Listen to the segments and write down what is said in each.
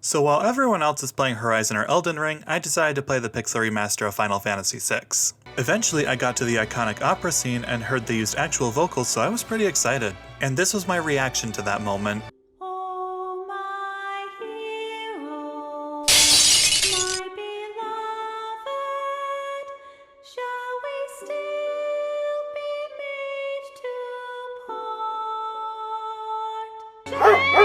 So while everyone else is playing Horizon or Elden Ring, I decided to play the Pixel remaster of Final Fantasy VI. Eventually I got to the iconic opera scene and heard they used actual vocals, so I was pretty excited. And this was my reaction to that moment. Oh, my hero, my beloved, shall we still be made to part? My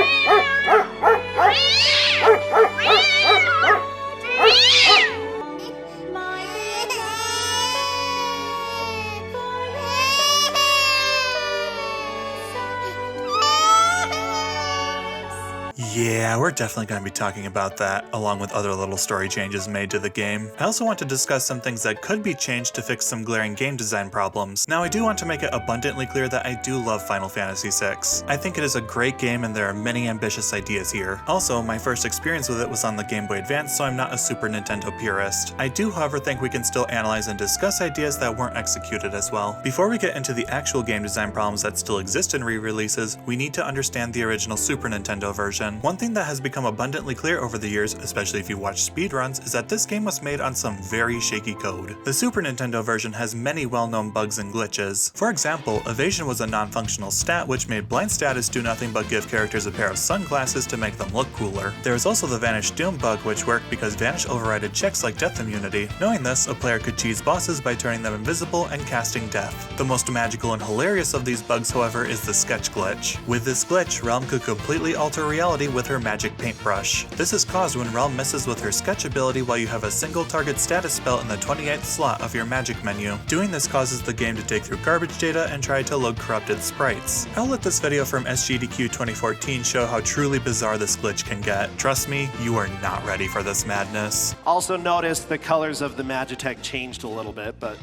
Yeah, we're definitely going to be talking about that, along with other little story changes made to the game. I also want to discuss some things that could be changed to fix some glaring game design problems. Now, I do want to make it abundantly clear that I do love Final Fantasy VI. I think it is a great game and there are many ambitious ideas here. Also, my first experience with it was on the Game Boy Advance, so I'm not a Super Nintendo purist. I do, however, think we can still analyze and discuss ideas that weren't executed as well. Before we get into the actual game design problems that still exist in re-releases, we need to understand the original Super Nintendo version. One thing that has become abundantly clear over the years, especially if you watch speedruns, is that this game was made on some very shaky code. The Super Nintendo version has many well-known bugs and glitches. For example, evasion was a non-functional stat which made blind status do nothing but give characters a pair of sunglasses to make them look cooler. There is also the Vanish Doom bug which worked because Vanish overrided checks like death immunity. Knowing this, a player could cheese bosses by turning them invisible and casting death. The most magical and hilarious of these bugs, however, is the sketch glitch. With this glitch, Realm could completely alter reality with her magic paintbrush. This is caused when Realm messes with her sketch ability while you have a single target status spell in the 28th slot of your magic menu. Doing this causes the game to dig through garbage data and try to load corrupted sprites. I'll let this video from SGDQ 2014 show how truly bizarre this glitch can get. Trust me, you are not ready for this madness. Also notice the colors of the Magitech changed a little bit, but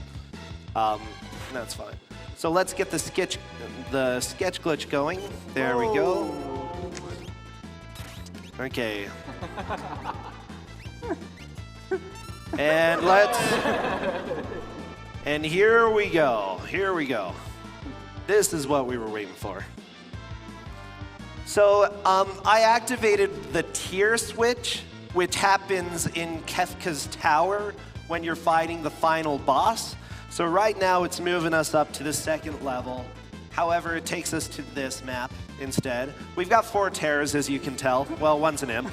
that's fine. So let's get the sketch glitch going. There we go. Okay. And here we go. Here we go. This is what we were waiting for. So I activated the tier switch, which happens in Kefka's Tower when you're fighting the final boss. So right now it's moving us up to the second level. However, it takes us to this map instead. We've got 4 terrors, as you can tell. Well, one's an imp.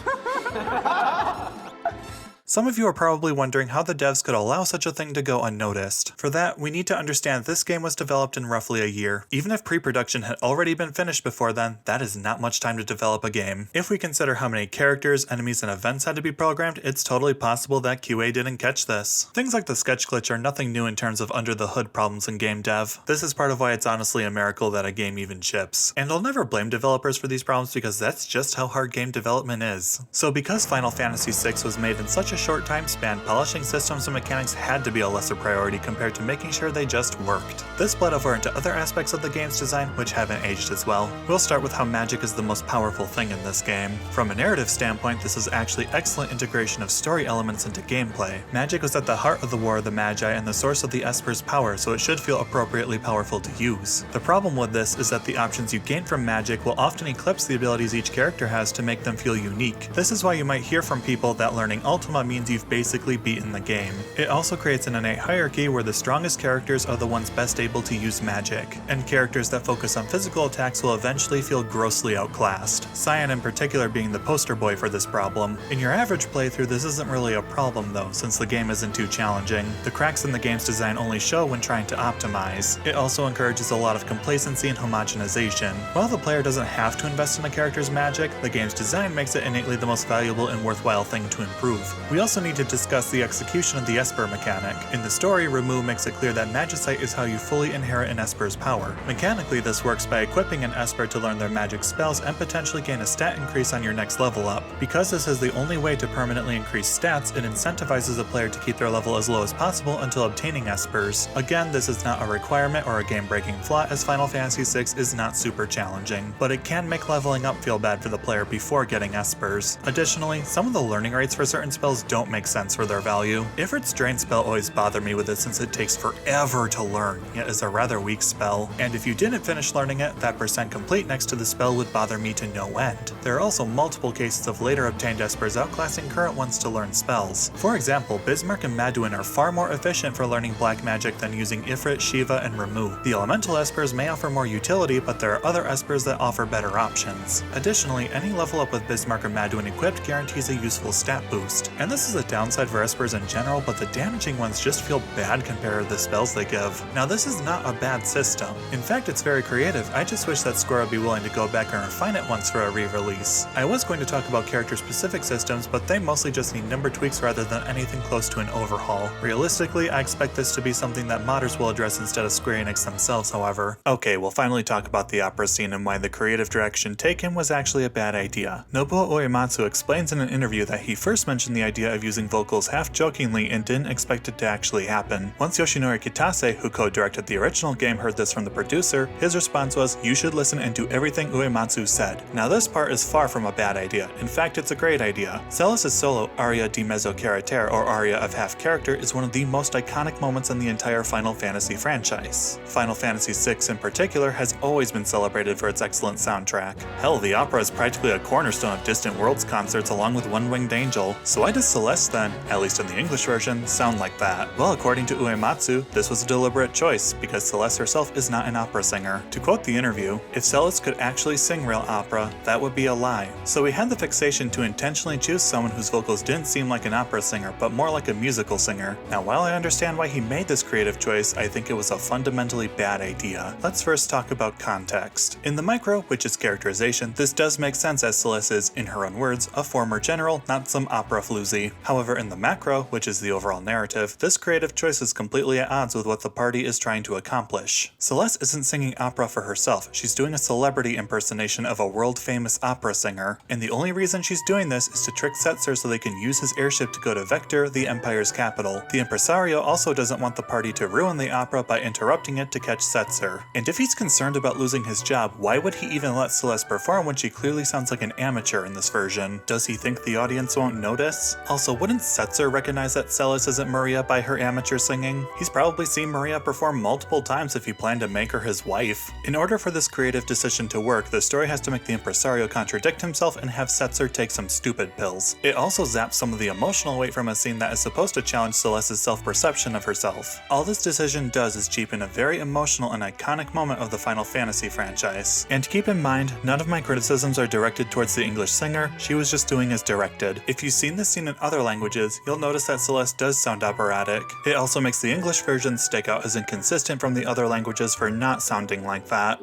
Some of you are probably wondering how the devs could allow such a thing to go unnoticed. For that, we need to understand this game was developed in roughly a year. Even if pre-production had already been finished before then, that is not much time to develop a game. If we consider how many characters, enemies, and events had to be programmed, it's totally possible that QA didn't catch this. Things like the sketch glitch are nothing new in terms of under-the-hood problems in game dev. This is part of why it's honestly a miracle that a game even ships. And I'll never blame developers for these problems because that's just how hard game development is. So because Final Fantasy VI was made in such a short time span, polishing systems and mechanics had to be a lesser priority compared to making sure they just worked. This bled over into other aspects of the game's design which haven't aged as well. We'll start with how magic is the most powerful thing in this game. From a narrative standpoint, this is actually excellent integration of story elements into gameplay. Magic was at the heart of the War of the Magi and the source of the Esper's power, so it should feel appropriately powerful to use. The problem with this is that the options you gain from magic will often eclipse the abilities each character has to make them feel unique. This is why you might hear from people that learning Ultima means you've basically beaten the game. It also creates an innate hierarchy where the strongest characters are the ones best able to use magic, and characters that focus on physical attacks will eventually feel grossly outclassed, Cyan in particular being the poster boy for this problem. In your average playthrough, this isn't really a problem though, since the game isn't too challenging. The cracks in the game's design only show when trying to optimize. It also encourages a lot of complacency and homogenization. While the player doesn't have to invest in a character's magic, the game's design makes it innately the most valuable and worthwhile thing to improve. We also need to discuss the execution of the Esper mechanic. In the story, Ramuh makes it clear that Magicite is how you fully inherit an Esper's power. Mechanically, this works by equipping an Esper to learn their magic spells and potentially gain a stat increase on your next level up. Because this is the only way to permanently increase stats, it incentivizes a player to keep their level as low as possible until obtaining Espers. Again, this is not a requirement or a game-breaking flaw, as Final Fantasy VI is not super challenging, but it can make leveling up feel bad for the player before getting Espers. Additionally, some of the learning rates for certain spells just don't make sense for their value. Ifrit's Drain spell always bothered me with it since it takes forever to learn, yet is a rather weak spell. And if you didn't finish learning it, that percent complete next to the spell would bother me to no end. There are also multiple cases of later obtained espers outclassing current ones to learn spells. For example, Bismarck and Maduin are far more efficient for learning black magic than using Ifrit, Shiva, and Ramuh. The elemental espers may offer more utility, but there are other espers that offer better options. Additionally, any level up with Bismarck or Maduin equipped guarantees a useful stat boost. And this is a downside for espers in general, but the damaging ones just feel bad compared to the spells they give. Now this is not a bad system. In fact, it's very creative. I just wish that Square would be willing to go back and refine it once for a re-release. I was going to talk about character-specific systems, but they mostly just need number tweaks rather than anything close to an overhaul. Realistically, I expect this to be something that modders will address instead of Square Enix themselves, however. Okay, we'll finally talk about the opera scene and why the creative direction taken was actually a bad idea. Nobuo Uematsu explains in an interview that he first mentioned the idea of using vocals half jokingly and didn't expect it to actually happen. Once Yoshinori Kitase, who co-directed the original game, heard this from the producer, his response was, "You should listen and do everything Uematsu said." Now this part is far from a bad idea. In fact, it's a great idea. Celis' solo aria di mezzo caractere, or aria of half character, is one of the most iconic moments in the entire Final Fantasy franchise. Final Fantasy VI in particular has always been celebrated for its excellent soundtrack. Hell, the opera is practically a cornerstone of Distant Worlds concerts along with One-Winged Angel, so why does Celeste then, at least in the English version, sound like that? Well, according to Uematsu, this was a deliberate choice, because Celeste herself is not an opera singer. To quote the interview, "If Celeste could actually sing real opera, that would be a lie. So we had the fixation to intentionally choose someone whose vocals didn't seem like an opera singer, but more like a musical singer. Now, while I understand why he made this creative choice, I think it was a fundamentally bad idea." Let's first talk about context. In the micro, which is characterization, this does make sense as Celeste is, in her own words, a former general, not some opera floozy. However, in the macro, which is the overall narrative, this creative choice is completely at odds with what the party is trying to accomplish. Celeste isn't singing opera for herself, she's doing a celebrity impersonation of a world-famous opera singer, and the only reason she's doing this is to trick Setzer so they can use his airship to go to Vector, the Empire's capital. The impresario also doesn't want the party to ruin the opera by interrupting it to catch Setzer. And if he's concerned about losing his job, why would he even let Celeste perform when she clearly sounds like an amateur in this version? Does he think the audience won't notice? Also, wouldn't Setzer recognize that Celis isn't Maria by her amateur singing? He's probably seen Maria perform multiple times if he planned to make her his wife. In order for this creative decision to work, the story has to make the impresario contradict himself and have Setzer take some stupid pills. It also zaps some of the emotional weight from a scene that is supposed to challenge Celeste's self-perception of herself. All this decision does is cheapen a very emotional and iconic moment of the Final Fantasy franchise. And keep in mind, none of my criticisms are directed towards the English singer, she was just doing as directed. If you've seen this scene in other languages, you'll notice that Celeste does sound operatic. It also makes the English version stick out as inconsistent from the other languages for not sounding like that.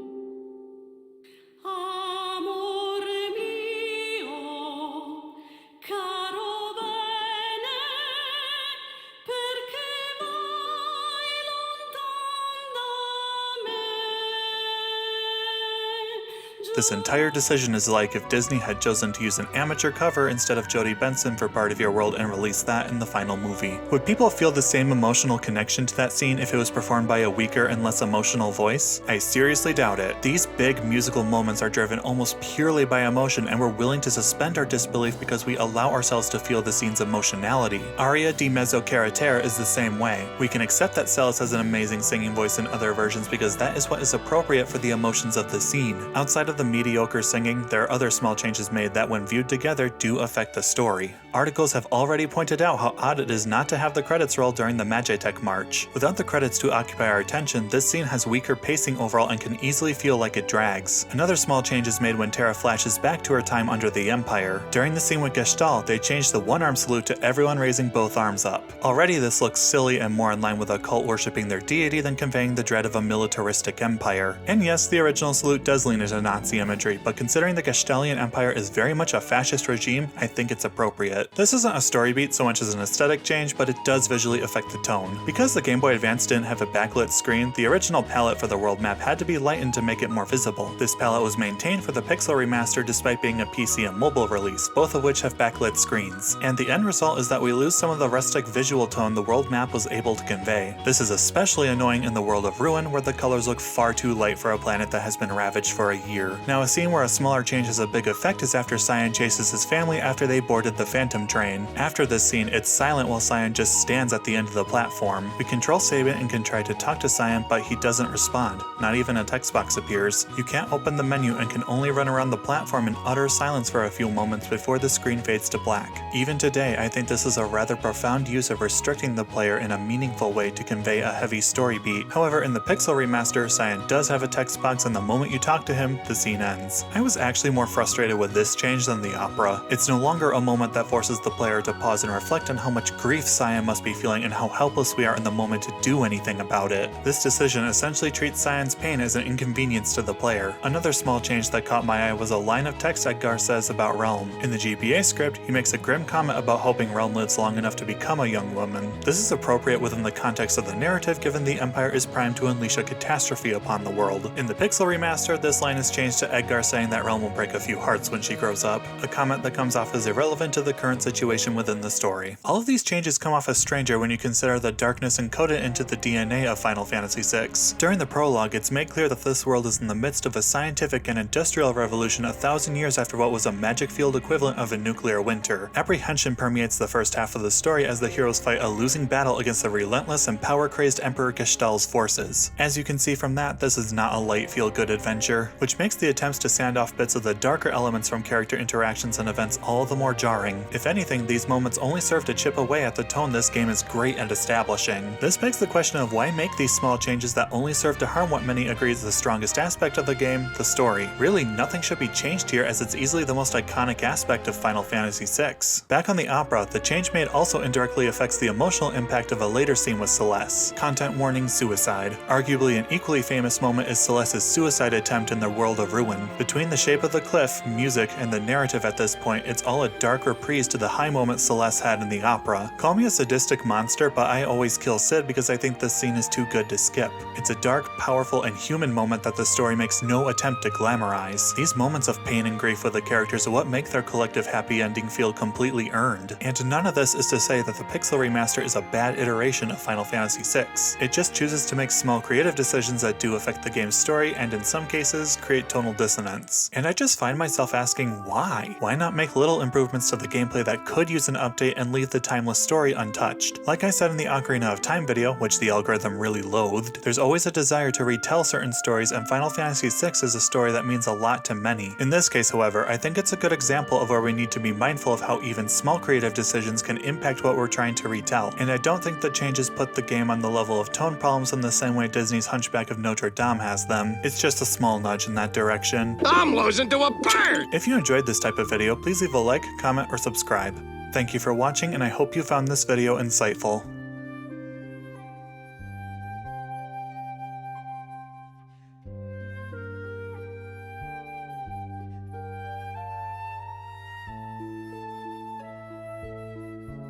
Amor mio, caro bene, perché vai lontan da me? This entire decision is like if Disney had chosen to use an amateur cover instead of Jodie Benson for Part of Your World and released that in the final movie. Would people feel the same emotional connection to that scene if it was performed by a weaker and less emotional voice? I seriously doubt it. These big musical moments are driven almost purely by emotion, and we're willing to suspend our disbelief because we allow ourselves to feel the scene's emotionality. Aria di mezzo caractere is the same way. We can accept that Celis has an amazing singing voice in other versions because that is what is appropriate for the emotions of the scene. Outside of the mediocre singing, there are other small changes made that when viewed together do affect the story. Articles have already pointed out how odd it is not to have the credits roll during the Magitech March. Without the credits to occupy our attention, this scene has weaker pacing overall and can easily feel like it drags. Another small change is made when Terra flashes back to her time under the Empire. During the scene with Gestalt, they changed the one-arm salute to everyone raising both arms up. Already this looks silly and more in line with a cult worshipping their deity than conveying the dread of a militaristic empire. And yes, the original salute does lean into Nazi imagery, but considering the Gestalian Empire is very much a fascist regime, I think it's appropriate. This isn't a story beat so much as an aesthetic change, but it does visually affect the tone. Because the Game Boy Advance didn't have a backlit screen, the original palette for the world map had to be lightened to make it more visible. This palette was maintained for the Pixel Remaster despite being a PC and mobile release, both of which have backlit screens. And the end result is that we lose some of the rustic visual tone the world map was able to convey. This is especially annoying in the world of Ruin, where the colors look far too light for a planet that has been ravaged for a year. Now, a scene where a smaller change has a big effect is after Cyan chases his family after they boarded the Phantom Phantom Train. After this scene, it's silent while Cyan just stands at the end of the platform. We control Sabin and can try to talk to Cyan, but he doesn't respond. Not even a text box appears. You can't open the menu and can only run around the platform in utter silence for a few moments before the screen fades to black. Even today, I think this is a rather profound use of restricting the player in a meaningful way to convey a heavy story beat. However, in the Pixel Remaster, Cyan does have a text box, and the moment you talk to him, the scene ends. I was actually more frustrated with this change than the opera. It's no longer a moment that forces the player to pause and reflect on how much grief Cyan must be feeling and how helpless we are in the moment to do anything about it. This decision essentially treats Cyan's pain as an inconvenience to the player. Another small change that caught my eye was a line of text Edgar says about Realm. In the GPA script, he makes a grim comment about hoping Realm lives long enough to become a young woman. This is appropriate within the context of the narrative, given the Empire is primed to unleash a catastrophe upon the world. In the Pixel Remaster, this line is changed to Edgar saying that Realm will break a few hearts when she grows up, a comment that comes off as irrelevant to the current situation within the story. All of these changes come off as stranger when you consider the darkness encoded into the DNA of Final Fantasy VI. During the prologue, it's made clear that this world is in the midst of a scientific and industrial revolution 1,000 years after what was a magic field equivalent of a nuclear winter. Apprehension permeates the first half of the story as the heroes fight a losing battle against the relentless and power-crazed Emperor Gestal's forces. As you can see from that, this is not a light feel-good adventure, which makes the attempts to sand off bits of the darker elements from character interactions and events all the more jarring. If anything, these moments only serve to chip away at the tone this game is great at establishing. This begs the question of why make these small changes that only serve to harm what many agree is the strongest aspect of the game, the story. Really, nothing should be changed here as it's easily the most iconic aspect of Final Fantasy VI. Back on the opera, the change made also indirectly affects the emotional impact of a later scene with Celeste. Content warning: suicide. Arguably an equally famous moment is Celeste's suicide attempt in the World of Ruin. Between the shape of the cliff, music, and the narrative at this point, it's all a dark reprise to the high moment Celeste had in the opera. Call me a sadistic monster, but I always kill Cid because I think this scene is too good to skip. It's a dark, powerful, and human moment that the story makes no attempt to glamorize. These moments of pain and grief with the characters are what make their collective happy ending feel completely earned. And none of this is to say that the Pixel Remaster is a bad iteration of Final Fantasy VI. It just chooses to make small creative decisions that do affect the game's story and in some cases create tonal dissonance. And I just find myself asking why? Why not make little improvements to the gameplay that could use an update and leave the timeless story untouched? Like I said in the Ocarina of Time video, which the algorithm really loathed, there's always a desire to retell certain stories, and Final Fantasy VI is a story that means a lot to many. In this case, however, I think it's a good example of where we need to be mindful of how even small creative decisions can impact what we're trying to retell, and I don't think the changes put the game on the level of tone problems in the same way Disney's Hunchback of Notre Dame has them. It's just a small nudge in that direction. I'm losing to a bird! If you enjoyed this type of video, please leave a like, comment, or subscribe. Thank you for watching, and I hope you found this video insightful.